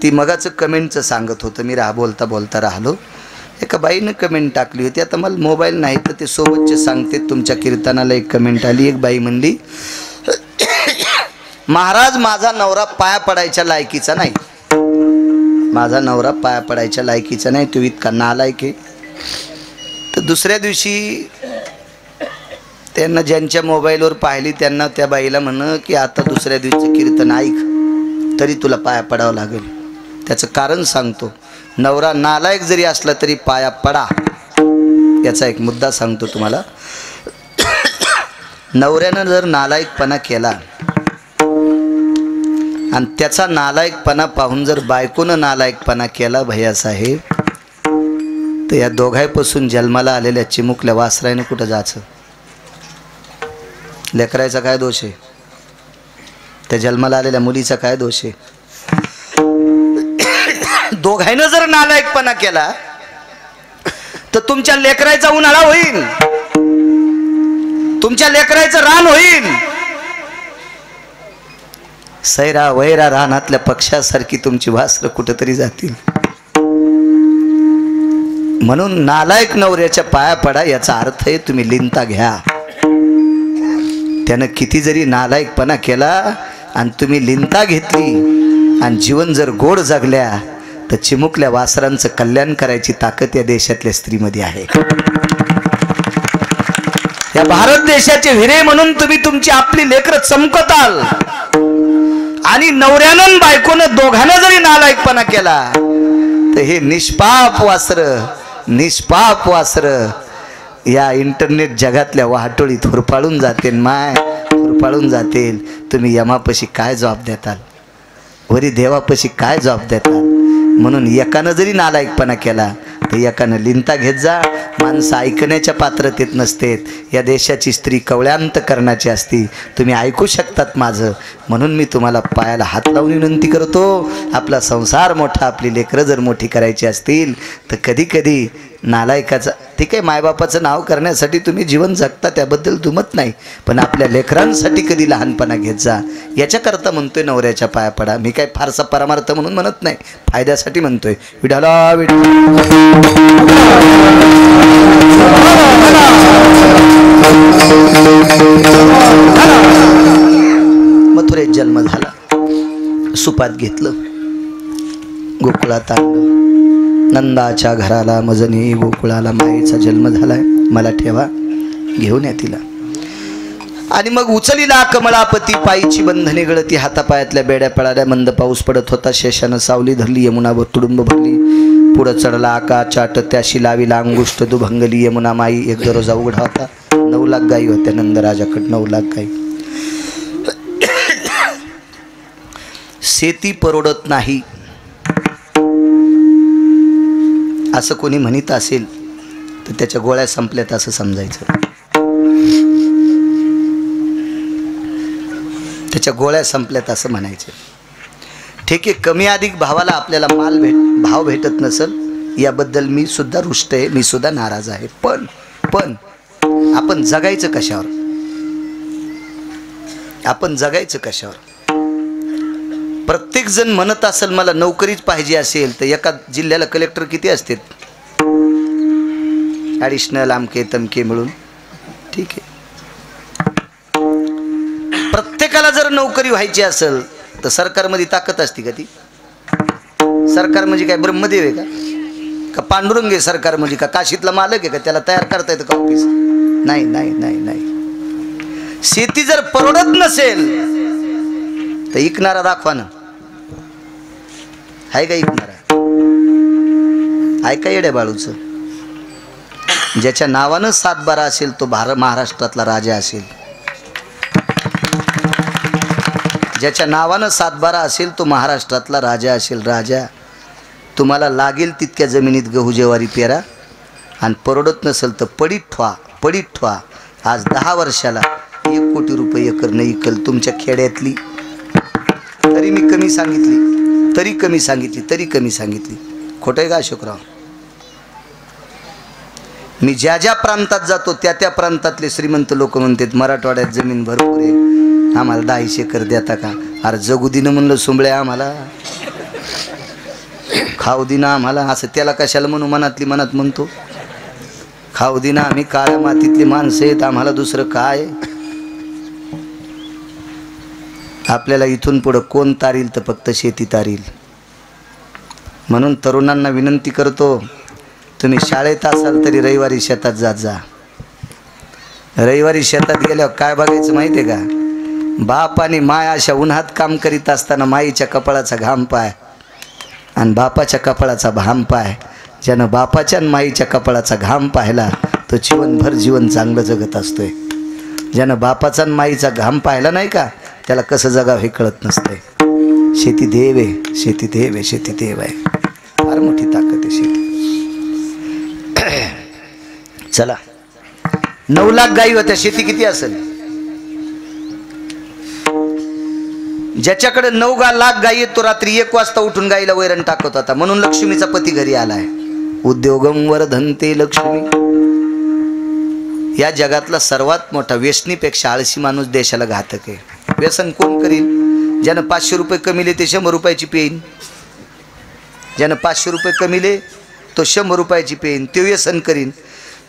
ती मगाचं कमेंटचं सांगत होतं मी बोलता बोलता राहिलो. एका बाईनं कमेंट टाकली होती. आता मला मोबाईल नाही तर ते सोबतचे सांगते. तुमच्या कीर्तनाला एक कमेंट आली. एक बाई म्हणली, महाराज माझा नवरा पाया पडायच्या लायकीचा नाही, माझा नवरा पाया पडायच्या लायकीचा नाही, तो इतका नालायक आहे. तर दुसऱ्या दिवशी त्यांना ज्यांच्या मोबाईलवर पाहिली त्यांना त्या बाईला म्हण की आता दुसऱ्या दिवशी कीर्तन ऐक तरी तुला पाया पडावं लागेल. त्याचं कारण सांगतो. नवरा नालायक जरी असला तरी पाया पडा. याचा एक मुद्दा सांगतो तुम्हाला. नवऱ्यानं जर नालायकपणा केला आणि त्याचा नालायकपणा पाहून जर बायकोनं नालायकपणा केला भैयासाहेब, तर या दोघांपासून जन्माला आलेल्या चिमुकल्या वासरायनं कुठं जायचं? लेकरायचा काय दोष आहे? त्या जन्माला आलेल्या मुलीचा काय दोष आहे? दोघांनं जर नालायकपणा केला तर तुमच्या लेकरायचा उन्हाळा होईल, तुमच्या लेकरायचं रान होईल. सैरा वैरा रानातल्या पक्षासारखी तुमची वासरं कुठेतरी जातील. म्हणून नालायक नवऱ्याच्या पाया पडा. याचा अर्थ आहे तुम्ही लिंता घ्या. त्यानं किती जरी नालायकपणा केला आणि तुम्ही लिंता घेतली आणि जीवन जर गोड जगल्या तर चिमुकल्या वासरांचं कल्याण करायची ताकद या देशातल्या स्त्रीमध्ये आहे. या भारत देशाचे हिरे म्हणून तुम्ही तुमची आपली लेकरं चमकताल. आणि नवऱ्यानं बायकोनं दोघांना जरी नालायकपणा केला तर हे निष्पाप वासर या इंटरनेट जगातल्या वाहटोळीत हुरपाळून जातील. हुरपाळून जातील. तुम्ही यमापाशी काय जबाब देताल? वरी देवापाशी काय जबाब देताल? म्हणून एकानं जरी नालायकपणा केला तर एकानं लिंता घेत जा. माणसं ऐकण्याच्या पात्रतेत नसतेत. या देशाची स्त्री कवळ्यांत करण्याची असती. तुम्ही ऐकू शकतात माझं, म्हणून मी तुम्हाला पायाला हात लावून विनंती करतो. आपला संसार मोठा, आपली लेकरं जर मोठी करायची असतील तर कधी कधी नालायकाचा, ठीक आहे मायबापाचं नाव करण्यासाठी तुम्ही जीवन जगता त्याबद्दल दुमत नाही, पण आपल्या लेकरांसाठी कधी लहानपणा घेत जा. याच्याकरता म्हणतोय नवऱ्याच्या पाया पडा. मी काय फारसा परमार्थ म्हणून म्हणत नाही, फायद्यासाठी म्हणतोय. विठाला मथुरेत जन्म झाला. सुपात घेतलं, गोकुळात आणलं. नंदाच्या घराला मजनी गोकुळाला मायेचा जन्म झालाय, मला ठेवा, घेऊन या तिला. आणि मग उचलीला कमळापती, पायीची बंधने गळती, हातापायातल्या बेड्या पळाल्या. मंद पाऊस पडत होता. शेषानं सावली धरली, यमुनावर तुडुंब भरली. पुढं चढला आकाश चाट, त्याशी लावीला अंगुष्ट दुभंगली. यमुना माई एक दररोज उघडा होता. 9 लाख गायी होत्या नंदराजाकडे, 9 लाख गायी. शेती परवडत नाही असं कोणी म्हणत असेल तर त्याच्या गोळ्या संपल्यात असं समजायचं. त्याच्या गोळ्या संपल्यात असं म्हणायचं. ठीक आहे, कमी अधिक भावाला आपल्याला भाव भेटत नसेल याबद्दल मी सुद्धा रुष्ट आहे, मी सुद्धा नाराज आहे. पण आपण जगायचं कशावर? आपण जगायचं कशावर? प्रत्येक जण म्हणत असेल मला नोकरीच पाहिजे असेल तर एका जिल्ह्याला कलेक्टर किती असतात? ॲडिशनल आमके तमके मिळून. ठीक आहे, प्रत्येकाला जर नोकरी व्हायची असेल तर सरकारमध्ये ताकद असते का? ती सरकार म्हणजे काय ब्रह्मदेव आहे का पांडुरंग आहे? सरकार म्हणजे का काशीतला मालक आहे का? त्याला तयार करता येतं का ऑफिस? नाही नाही नाही नाही. शेती जर परवडत नसेल तर इकणारा दाखवा ना. आहे का इकणारा? आहे का येड्या बाळूचं? ज्याच्या नावानं 7-12 असेल तो महाराष्ट्रातला राजा असेल. ज्याच्या नावानं 7-12 असेल तो महाराष्ट्रातला राजा असेल. राजा, तुम्हाला लागेल तितक्या जमिनीत गहू ज्वारी पेरा आणि परवडत नसेल तर पडीत ठेवा. आज 10 वर्षाला 1 कोटी रुपये एकर नाही इकल तुमच्या खेड्यातली. तरी मी कमी सांगितली. खोटं आहे का अशोकराव? मी ज्या प्रांतात जातो त्या प्रांतातले श्रीमंत लोक म्हणतात मराठवाड्यात जमीन भरपूर आहे, आम्हाला 10 एकर देता का? अरे जगू दिनं म्हणलं सुंबळे आम्हाला. खाऊ दिना आम्हाला, असं त्याला कशाला म्हणू, मनातली मनात म्हणतो. खाऊ दिना, आम्ही काळ्या मातीतली माणसं आहेत, आम्हाला दुसरं काय. आपल्याला इथून पुढं कोण तारील तर फक्त शेती तारील. म्हणून तरुणांना विनंती करतो, तुम्ही शाळेत असाल तरी रविवारी शेतात जात जा. रविवारी शेतात गेल्यावर काय बघायचं माहिती आहे का, बाप आणि माय अशा उन्हात काम करीत असताना माईच्या कपाळाचा घाम पाय आणि बापाच्या कपाळाचा घाम पाय. ज्यानं बापाच्या आणि माईच्या कपाळाचा घाम पाहिला तो जीवनभर जीवन चांगलं जगत असतोय. ज्यानं बापाचा आणि माईचा घाम पाहिला नाही का, त्याला कसं जगावं हे कळत नसतंय. शेती देव आहे, शेती देव आहे, शेती देव आहे. फार मोठी ताकद आहे शेती. चला, 9 लाख गायी होत्या, शेती किती असेल? ज्याच्याकडे 9 लाख गायी आहेत तो रात्री 1 वाजता उठून गायीला वैरण टाकत होता. म्हणून लक्ष्मीचा पती घरी आलाय. उद्योगम वर्धन्ते लक्ष्मी. या जगातला सर्वात मोठा व्यसनीपेक्षा आळशी माणूस देशाला घातक आहे. व्यसन कोण करील? ज्यानं 500 रुपये कमिले ते 100 रुपयाची पेईन. ज्यानं 500 रुपये कमिले तो 100 रुपयाची पेईन, ते व्यसन करीन.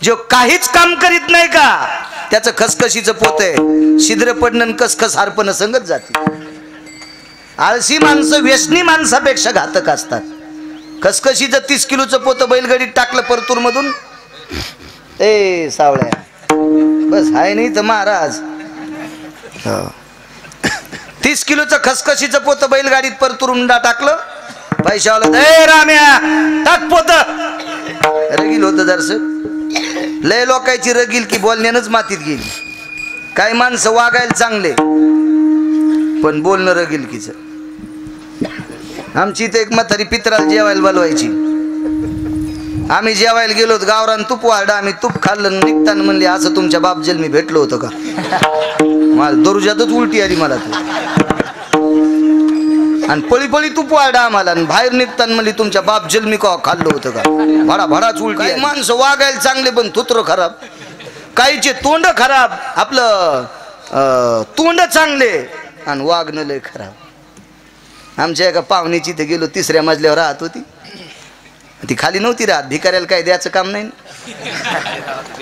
जो काहीच काम करीत नाही का, त्याचं खसखशीचं पोत आहे. छिद्र पडणं कसखस हारपणं संगत जाते. आळशी माणसं व्यसनी माणसापेक्षा घातक असतात. खसखशीचं 30 किलोचं पोतं बैलगाडीत टाकलं परतूर मधून, ए सावळ्या बस हाय नाही तर महाराज. 30 किलोचं खसखशीचं पोतं बैलगाडीत परतूरून टाकलं, पैशावाला ए राम्या टाक पोत. रगील होतं जरसं, लय लोकांची रगील की बोलण्यानंच मातीत गेली. काही माणसं वागायला चांगले पण बोलणं रगील कीच. आमची इथे एक म्हातारी पित्राला जेवायला बोलवायची. आम्ही जेवायला गेलो, गावरान तूप वाढा, आम्ही तूप खाल्लं. निघताना म्हणले, असं तुमच्या बाप जन्मी भेटलो होतं का? मला दरुजातच उलटी आली मला तू. आणि पळी पळी तूप वाढा आम्हाला, आणि बाहेर निघताना म्हणली, तुमच्या बाप जन्मी का खाल्लं होतं का? भडा भडाच उलटी. माणसं वागायला चांगले पण थुत्र खराब. काहीचे तोंड खराब, आपलं तोंड चांगले आणि वागणं लय खराब. आमच्या एका पाहुणीची इथे गेलो, 3ऱ्या मजल्यावर राहत होती. ती खाली नव्हती राहत, भिकाऱ्याला काय द्यायचं काम नाही.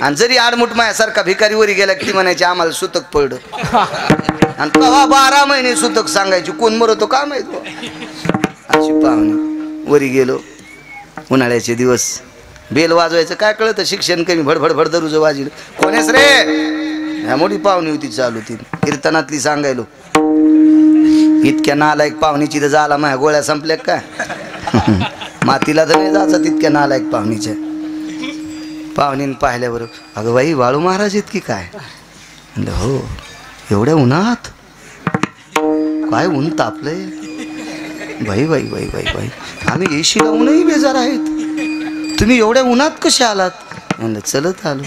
आणि जरी आडमुठ मायासारखा भिकारी वरी गेला की ती म्हणायची, आम्हाला सुतक पडलं. आणि कवा 12 महिने सुतक सांगायची, कोण मरतो का माहित. अशी पाहुणी वरी गेलो, उन्हाळ्याचे दिवस, बेल वाजवायचं काय कळतं, शिक्षण कमी, भडभड भडदरूज वाजलं. कोणेस रे? ह्या मोठी पाहुणी होती, चालू ती कीर्तनातली सांगायलो. इतक्या नालायक पाहुणीची तर झाला माझ्या गोळ्या संपल्या काय. मातीला तर नाही जायचं तितक्या नालायक पाहुणीच्या. पाहुणीने पाहिल्याबरोबर, अगं बाई वाळू महाराज इतकी काय? म्हणलं हो, एवढ्या उन्हात काय ऊन तापलंय. बाई बाई बाई बाई बाई, आम्ही एशी लावूनही बेजार आहेत, तुम्ही एवढ्या उन्हात कसे आलात? म्हणलं चलत आलो.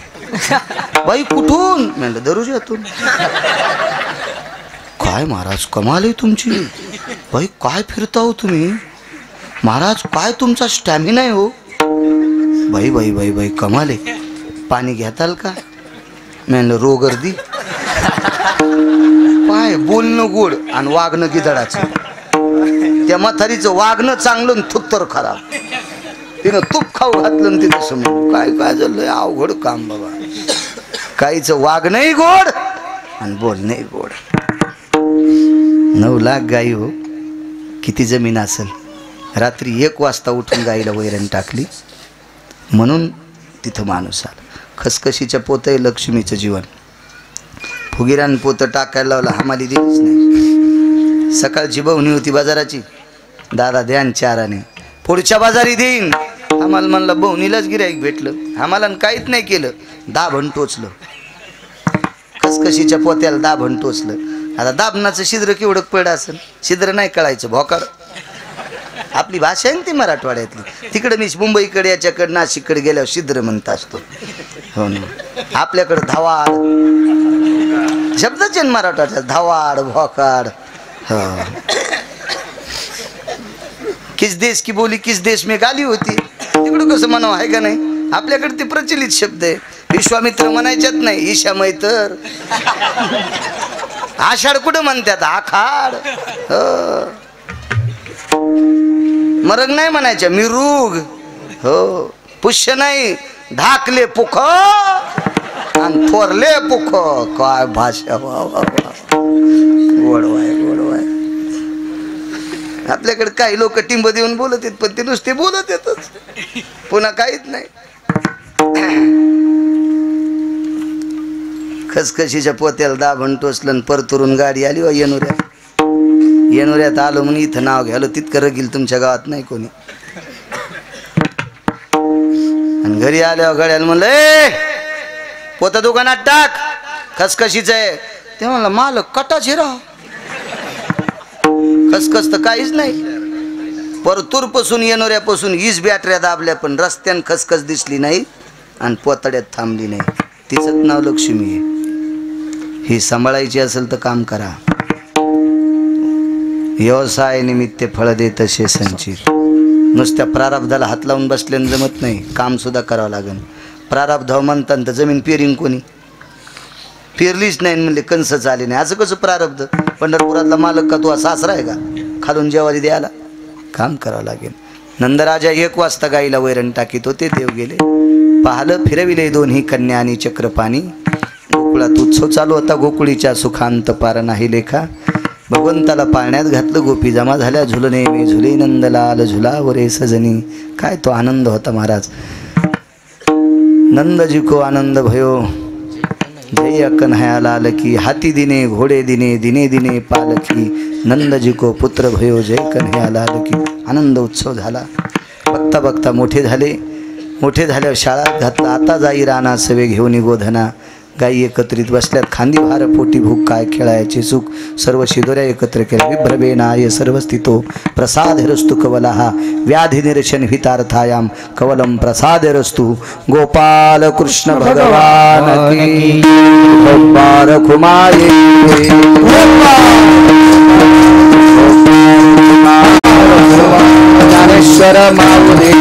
बाई कुठून? म्हणलं दरुजातून. काय महाराज कमाल आहे तुमची. बाई काय फिरता हो तुम्ही महाराज, काय तुमचा स्टॅमिना आहे हो. बाई बाई बाई बाई कमाल आहे. पाणी घेताल का? म्हणलं रो गर्दी. काय बोलणं गोड आणि वागणं गिधडाचं. त्या म्हातारीचं वागणं चांगलं आणि थुत्तर खराब. तिनं तूप खाऊ घातलं तिथं समोर. काय काय झालं, अवघड काम बाबा. काहीचं वागणंही गोड आणि बोलणंही गोड. 9 लाख गाई हो, किती जमीन असेल. रात्री 1 वाजता उठून गाईला वैरण टाकली, म्हणून तिथं माणूस आला. खसखशीच्या पोतं आहे लक्ष्मीचं जीवन. फुगिरान पोतं टाकायला लावला, हमाली दिलीच नाही. सकाळची बहुणी होती बाजाराची, दादा द्यान 4 आणे, पुढच्या बाजारी देईन. आम्हाला म्हणलं बहुणीलाच गिऱ्हाईक भेटलं, आम्हाला काहीच नाही केलं. दाभण टोचलं, खसखशीच्या पोत्याला दाभण टोचलं. आता दाभणाचं छिद्र केवढं पड असेल, छिद्र नाही कळायचं, भोकाड. आपली भाषा आहे ती मराठवाड्यातली. तिकडे मी मुंबईकडे याच्याकडे नाशिककडे गेल्यावर छिद्र म्हणत असतो. हो ना, आपल्याकडे धावाड शब्दच आहे मराठवाड्यात, धावाड भोकाड. हो, किस देश की बोली किस देश में गाली होती. तिकडं कसं म्हणावं आहे का नाही. आपल्याकडे ते प्रचलित शब्द आहे. विश्वामित्र म्हणायच्यात नाही, ईशामय तर. आषाढ कुठं म्हणतात, आखाड. मरग नाही म्हणायच्या, मिरुग. हो, पुष्य नाही, ढाकले पुख आणि थोरले पुख. काय भाषा, वा वा वा, गोडवाय गोडवाय. आपल्याकडे काही लोक टिंब देऊन बोलत आहेत, पण ते नुसते बोलत येतच, पुन्हा काहीच नाही. खसखशीच्या पोत्याला दाभण टोचलं, परतुरून गाडी आली वा येणुऱ्यात. येणुऱ्यात आलो म्हणून इथं नाव घ्यालो, तितकं रगील तुमच्या गावात नाही कोणी. आणि घरी आल्यावर गड्याला म्हणलं, ए पोतं दुकानात टाक, खसखशीच आहे. ते म्हणलं, मालक कटाचे राह, खसखस तर काहीच नाही. परतूरपासून येणोऱ्यापासून 20 बॅटऱ्या दाबल्या, पण रस्त्यान खसखस दिसली नाही आणि पोतड्यात थांबली नाही. तिचंच नाव लक्ष्मी आहे. ही सांभाळायची असेल तर काम करा. व्यवसाय निमित्त फळ दे तसे संचित. नुसत्या प्रारब्धाला हात लावून बसल्यानं जमत नाही, काम सुद्धा करावं लागेल. प्रारब्ध म्हणतात तर जमीन पेरिंग कोणी पेरलीच नाही म्हणले कंसच आले नाही. असं कसं प्रारब्ध? पंढरपुरातला मालक का तू सासरा आहे का खालून जेवारी द्यायला? काम करावं लागेल. नंदराजा 1 वाजता गाईला वैरण टाकीत होते, देव गेले. पाहलं फिरविले दोन्ही कन्या आणि चक्रपाणी. गोकुळात उत्सव चालू होता, गोकुळीच्या सुखांत पार नाही लेखा. भगवंताला पाळण्यात घातलं, गोपी जमा झाल्या. झुलने मे झुले नंदलाल झुलावरे सजनी. काय तो आनंद होता महाराज. नंदजी को आनंद भयो, जय अकन्हया लाल की. हाती दिने घोडे दिने, दिने दिने पालकी. नंदजी को पुत्र भयो, जय कन्हया लाल की. आनंद उत्सव झाला. बघता बघता मोठे झाले. मोठे झाल्यावर शाळात घातला. आता जाई राणा सवे घेऊन गोधना. गायी एकत्रित बसल्यात, खांदी भार पोटी भूक काय खेळायचे सुख. सर्व शिदोऱ्या एकत्र केल्या. विभ्रमेनाय सर्व स्थितो प्रसाद रस्तु कवलहा. व्याधी निरशन हितार्थायाम कवलम प्रसाद रस्तु. गोपाल कृष्ण भगवान की. गोपाल कुमारी ज्ञानेश्वर माऊली.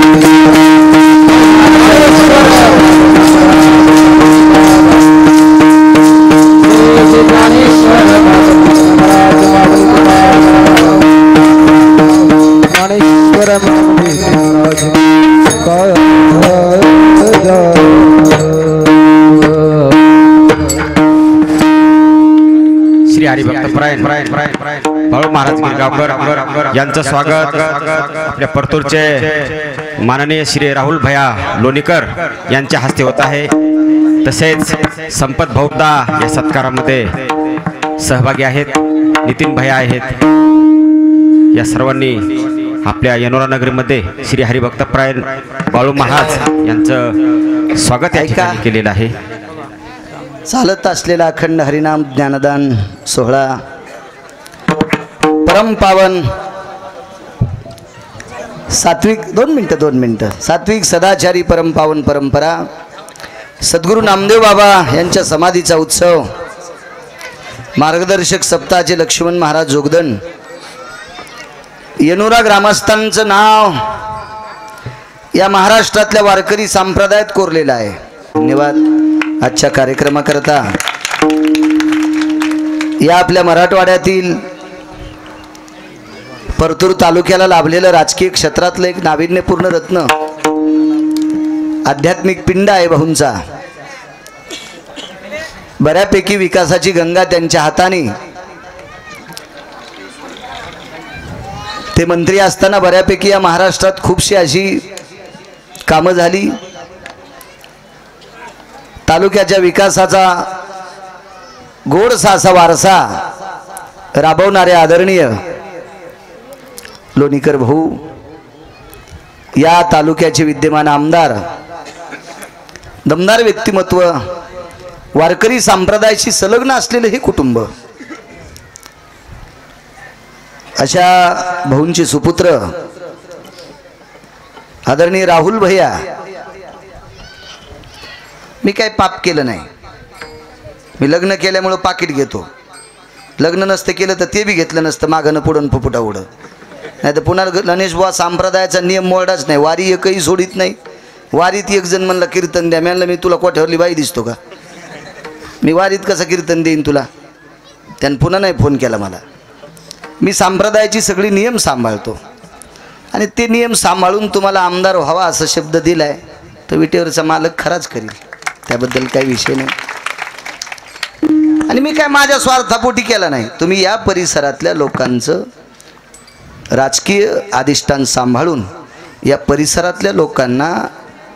श्री हरिभक्त परायण बाळू महाराज गिरगावकर यांचं स्वागत आपल्या परतूरचे माननीय श्री राहुल भैया लोणीकर यांच्या हस्ते होत आहे. तसेच संपत भाऊदा या सत्कारामध्ये सहभागी आहेत. नितीन भैया आहेत. या सर्वांनी आपल्या येनोरा नगरीमध्ये श्री हरिभक्त परायण बाळू महाराज यांचं स्वागत या ठिकाणी केलेलं आहे. चालत असलेला अखंड हरिनाम ज्ञानदान सोहळा परम पावन सात्विक 2 मिनिटं सात्विक सदाचारी परम पावन परंपरा सद्गुरू नामदेव बाबा यांच्या समाधीचा उत्सव. मार्गदर्शक सप्ताहाचे लक्ष्मण महाराज जोगदंड. येनोरा ग्रामस्थांचं नाव या महाराष्ट्रातल्या वारकरी संप्रदायात कोरलेलं आहे. धन्यवाद. आजच्या कार्यक्रमाकरता या आपल्या मराठवाड्यातील परतूर तालुक्याला लाभलेलं राजकीय क्षेत्रातलं एक नाविन्यपूर्ण रत्न आध्यात्मिक पिंड आहे भाऊंचा. बऱ्यापैकी विकासाची गंगा त्यांच्या हाताने. ते मंत्री असताना बऱ्यापैकी या महाराष्ट्रात खूपशी अशी कामं झाली. तालुक्याच्या विकासाचा गोडसा असा वारसा राबवणारे आदरणीय लोणीकर भाऊ, या तालुक्याचे विद्यमान आमदार, दमदार व्यक्तिमत्व, वारकरी संप्रदायाशी संलग्न असलेले हे कुटुंब, अशा भाऊंचे सुपुत्र आदरणीय राहुल भैया. मी काय पाप केलं नाही. मी लग्न केल्यामुळं पाकिट घेतो. लग्न नसतं केलं तर ते बी घेतलं नसतं, मागणं पुढं फुफुटा उडं. नाही तर पुन्हा गणेश बुवा संप्रदायाचा नियम मोडाच नाही. वारी एकही सोडित नाही. वारीत एक जण म्हणला कीर्तन द्या. म्हणलं मी तुला कोठ्यावरली बाई दिसतो का? मी वारीत कसं कीर्तन देईन तुला? त्यानं पुन्हा नाही फोन केला मला. मी संप्रदायाची सगळी नियम सांभाळतो. आणि ते नियम सांभाळून तुम्हाला आमदार व्हावा असं शब्द दिलाय तर विटेवरचा मालक खराच करील, त्याबद्दल काही विषय नाही. आणि मी काय माझ्या स्वार्थापोटी केला नाही. तुम्ही या परिसरातल्या लोकांचं राजकीय अधिष्ठान सांभाळून या परिसरातल्या लोकांना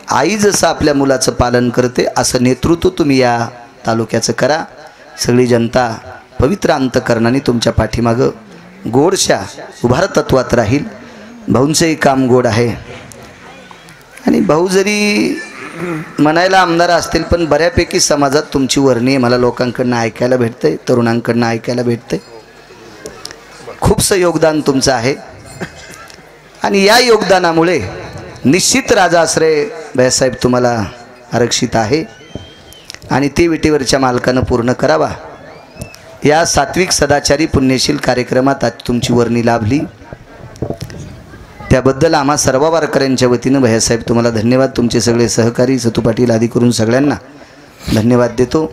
आई जसं आपल्या मुलाचं पालन करते असं नेतृत्व तुम्ही या तालुक्याचं करा. सगळी जनता पवित्र अंतकरणाने तुमच्या पाठीमागं गोडशा उभार तत्वात राहील. भाऊंचंही काम गोड आहे आणि भाऊ जरी म्हणायला आमदार असतील पण बऱ्यापैकी समाजात तुमची वर्णी मला लोकांकडनं ऐकायला भेटतंय, तरुणांकडनं ऐकायला भेटतंय. खूपसं योगदान तुमचं आहे आणि या योगदानामुळे निश्चित राजाश्रय भैयासाहेब तुम्हाला आरक्षित आहे आणि ते विटेवरच्या मालकानं पूर्ण करावा. या सात्विक सदाचारी पुण्यशील कार्यक्रमात आज तुमची वर्णी लाभली त्याबद्दल आम्हा सर्व वारकऱ्यांच्या वतीनं भैयासाहेब तुम्हाला धन्यवाद. तुमचे सगळे सहकारी सतू पाटील आदी करून सगळ्यांना धन्यवाद देतो.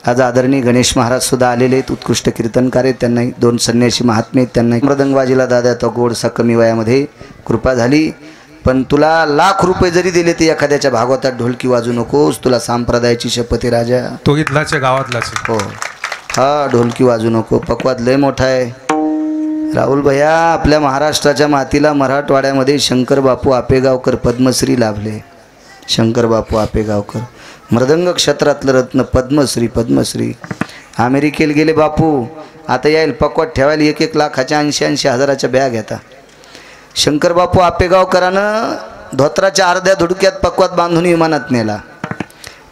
आज आदरणीय गणेश महाराज सुद्धा आलेले आहेत, उत्कृष्ट कीर्तनकार आहेत. त्यांनाही 2 संन्यासी महात्मे आहेत. त्यांना मृदंगवाजीला दादा तो गोडसा कमी वयामध्ये कृपा झाली. पण तुला लाख रुपये जरी दिले ते एखाद्याच्या भागवतात ढोलकी वाजू नकोस, तुला संप्रदायाची शपथ आहे राजा. तो इथलाच गावातलाच हो हा, ढोलकी वाजू नको. पक्वाद लय मोठा आहे राहुल भैया. आपल्या महाराष्ट्राच्या मातीला मराठवाड्यामध्ये शंकर बापू आपेगावकर पद्मश्री लाभले. शंकर बापू आपेगावकर मृदंग क्षेत्रातलं रत्न, पद्मश्री. पद्मश्री अमेरिकेला गेले बापू, आता यायला पक्वाद ठेवायला 1-1 लाखाच्या 80-80 हजाराच्या बॅग येतात. शंकर बापू आपेगावकरानं धोत्राच्या अर्ध्या धुडक्यात पक्वाद बांधून विमानात नेला.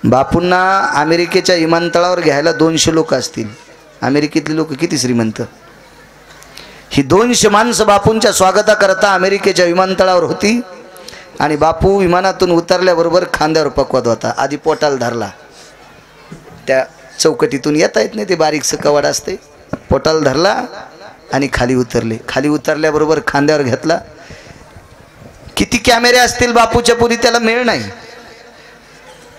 बापूंना अमेरिकेच्या विमानतळावर घ्यायला 200 लोक असतील. अमेरिकेतली लोक किती श्रीमंत. ही 200 माणसं बापूंच्या स्वागताकरता अमेरिकेच्या विमानतळावर होती आणि बापू विमानातून उतरल्याबरोबर खांद्यावर पक्वाद होता. आधी पोटाला धरला, त्या चौकटीतून येता येत नाही, ते बारीकसं कवाड असते, पोटाला धरला आणि खाली उतरले. खाली उतरल्याबरोबर खांद्यावर घेतला. किती कॅमेरे असतील बापूच्या पुरी त्याला मेळ नाही.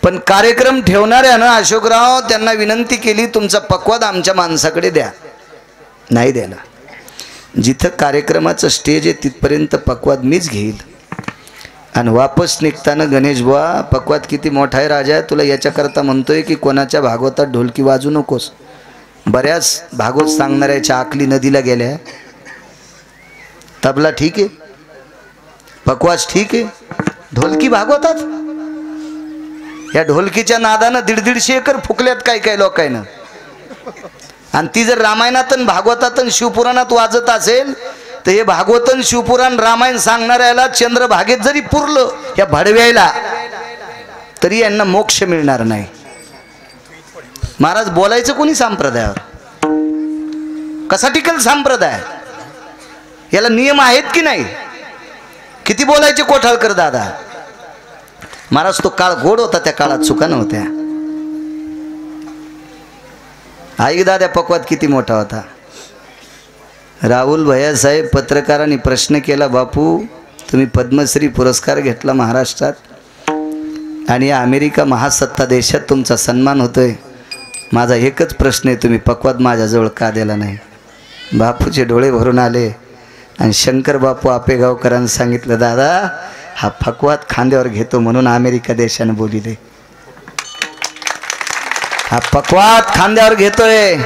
पण कार्यक्रम ठेवणाऱ्यानं अशोकराव त्यांना विनंती केली, तुमचा पक्वाद आमच्या माणसाकडे द्या. नाही द्यायला. जिथं कार्यक्रमाचं स्टेज आहे तिथपर्यंत पक्वाद मीच घेईल आणि वापस निघताना गणेश बुवा पक्वाद किती मोठा आहे राजा, तुला याच्याकरता म्हणतोय की कोणाच्या भागवतात ढोलकी वाजू नकोस. बऱ्याच भागवत सांगणाऱ्याच्या आकली नदीला गेल्या. तबला ठीक आहे, पक्वाद ठीक आहे, ढोलकी भागवतात. या ढोलकीच्या नादानं 150 एकर फुकल्यात काही लोकांना. आणि ती जर रामायणातून भागवतातून शिवपुराणात वाजत असेल तर हे भागवतन शिवपुराण रामायण सांगणाऱ्याला चंद्रभागेत जरी पुरलं या भडव्याला तरी यांना मोक्ष मिळणार नाही. महाराज बोलायचं कोणी संप्रदायावर? कसा टिकल संप्रदाय? याला नियम आहेत की नाही? किती बोलायचे कोठाळकर दादा. महाराज तो काळ गोड होता, त्या काळात चुका नव्हत्या. आई दादा पक्वाद किती मोठा होता. राहुल भैयासाहेब पत्रकारांनी प्रश्न केला, बापू तुम्ही पद्मश्री पुरस्कार घेतला महाराष्ट्रात आणि या अमेरिका महासत्ता देशात तुमचा सन्मान होतोय. माझा एकच प्रश्न आहे, तुम्ही पक्वाद माझ्याजवळ का दिला नाही? बापूचे डोळे भरून आले आणि शंकर बापू आपेगावकरांनी सांगितलं, दादा हा पक्वाद खांद्यावर घेतो म्हणून अमेरिका देशाने बोलिले. हा पक्वाद खांद्यावर घेतोय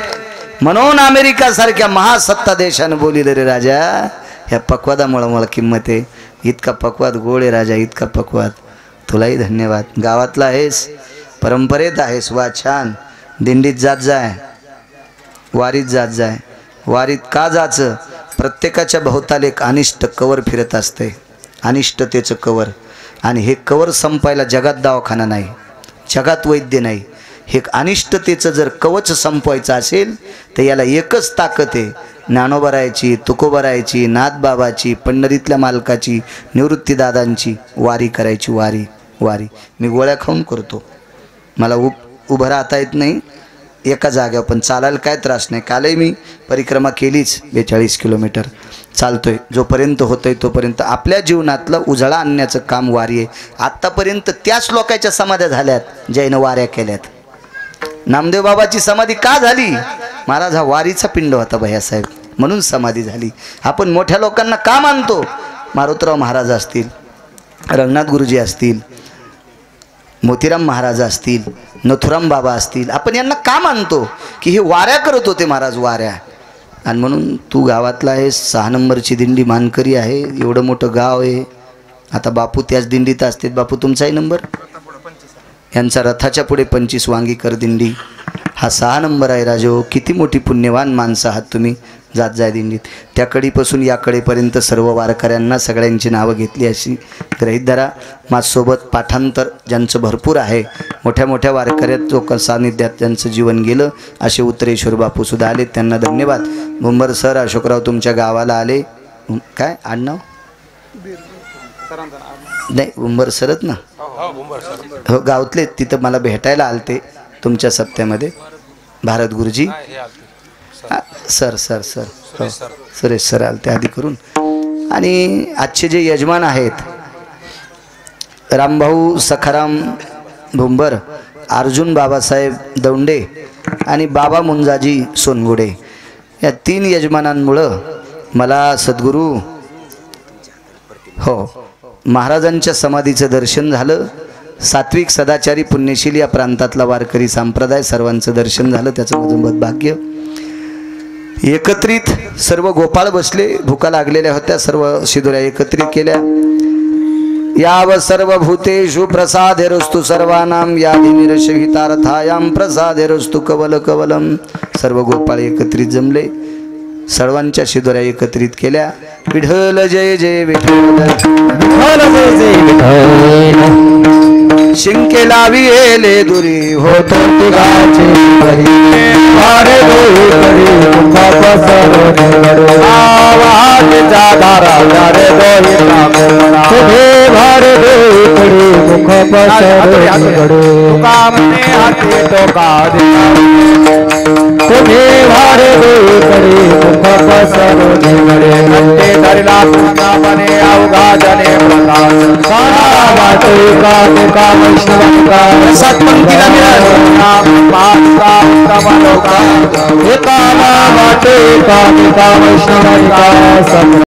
म्हणून अमेरिका सारख्या महासत्ता देशाने बोलिले रे राजा. ह्या पक्वादामुळे मला किंमत आहे. इतका पक्वाद गोड आहे राजा, इतका पक्वाद. तुलाही धन्यवाद. गावातला आहेस, परंपरेत आहेस, वा छान. दिंडीत जात जाय, वारीत जात जाय. वारीत का जायचं? प्रत्येकाच्या भोवताल एक अनिष्ट कवर फिरत असते, अनिष्टतेचं कवर. आणि हे कवर संपायला जगात दवाखाना नाही, जगात वैद्य नाही. हे अनिष्टतेचं जर कवच संपवायचं असेल तर याला एकच ताकद आहे, ज्ञानोबरायची, तुकोबरायची, नाथबाबाची, पंढरीतल्या मालकाची, निवृत्तीदादांची वारी करायची. वारी वारी मी गोळ्या खाऊन करतो, मला उभं राहता येत नाही एका जाग्यावर, पण चालायला काय त्रास नाही. कालही मी परिक्रमा केलीच, 42 किलोमीटर चालतोय. जोपर्यंत होतंय तोपर्यंत आपल्या जीवनातलं उजळा आणण्याचं काम वारी आहे. आत्तापर्यंत त्याच लोकांच्या समाध्या झाल्यात ज्यानं वाऱ्या केल्यात. नामदेव बाबाची समाधी का झाली? महाराज हा वारीचा पिंड होता भैयासाहेब, म्हणून समाधी झाली. आपण मोठ्या लोकांना का मानतो? मारुतराव महाराज असतील, रंगनाथ गुरुजी असतील, मोतीराम महाराज असतील, नथुराम बाबा असतील, आपण यांना का मानतो की हे वाऱ्या करत होते महाराज, वाऱ्या. आणि म्हणून तू गावातला आहे, 6 नंबरची दिंडी मानकरी आहे, एवढं मोठं गाव आहे. आता बापू त्याच दिंडीत असतात. बापू तुमचाही नंबर, यांचा रथाच्या पुढे 25 वांगीकर दिंडी, हा 6 नंबर आहे. राजो, किती मोठी पुण्यवान माणसं आहात तुम्ही. जात जाय दिंडीत त्या कडीपासून या कडेपर्यंत सर्व वारकऱ्यांना सगळ्यांची नावं घेतली अशी गृहीत धरा. माझ्यासोबत पाठांतर ज्यांचं भरपूर आहे, मोठ्या मोठ्या वारकऱ्यात जो सानिध्यात ज्यांचं जीवन गेलं असे उत्तरेश्वर बापूसुद्धा आले, त्यांना धन्यवाद. मुंबर सर, अशोकराव तुमच्या गावाला आले, काय आडनाव नाही, उंबर सरच ना, हो गावातले, तिथं मला भेटायला आलते तुमच्या सप्त्यामध्ये. भारत गुरुजी, सर सर सर हो, सुरेश सर आलते आधी करून. आणि आजचे जे यजमान आहेत, रामभाऊ सखाराम भुंबर, अर्जुन बाबासाहेब दौंडे आणि बाबा मुंजाजी सोनगुडे, या 3 यजमानांमुळं मला सद्गुरू हो महाराजांच्या समाधीचं दर्शन झालं. सात्विक सदाचारी पुण्यशील या प्रांतातला वारकरी संप्रदाय सर्वांचं दर्शन झालं, त्याचं माझं भाग्य. एकत्रित सर्व गोपाळ बसले, भुका लागलेल्या होत्या, सर्व शिदोऱ्या एकत्रित केल्या. याव सर्वभूतेषु प्रसादेरस्तु सर्वानां यादिनिरशहितार्थायां प्रसादेरस्तु कवल कवलम. सर्व गोपाळ एकत्रित जमले, सर्वांच्या शिदोऱ्या एकत्रित केल्या. विठ्ठल जय जय विठ्ठल, विठ्ठल जय जय विठ्ठल. शिंके लावी एले दुरी होतो तिघाचे घरी, वारे दोही करी मुख पसरवणे घडो. आवाजच्या धारा वारे दोही कामना, तुझे वारे दोही करी मुख पसरवणे घडो. तुका मने हाती टोका दिला, तुझे वारे दोही करी मुख पसरवणे घडो. नट्टे धरला तुका मने अवघा जने प्रकाश, काळा वाटोई का तुका वैष्णवका सत्पंक्तीला मिळालं नाम पाचा उत्तम लोका. एका वाटोई का तुका वैष्णवका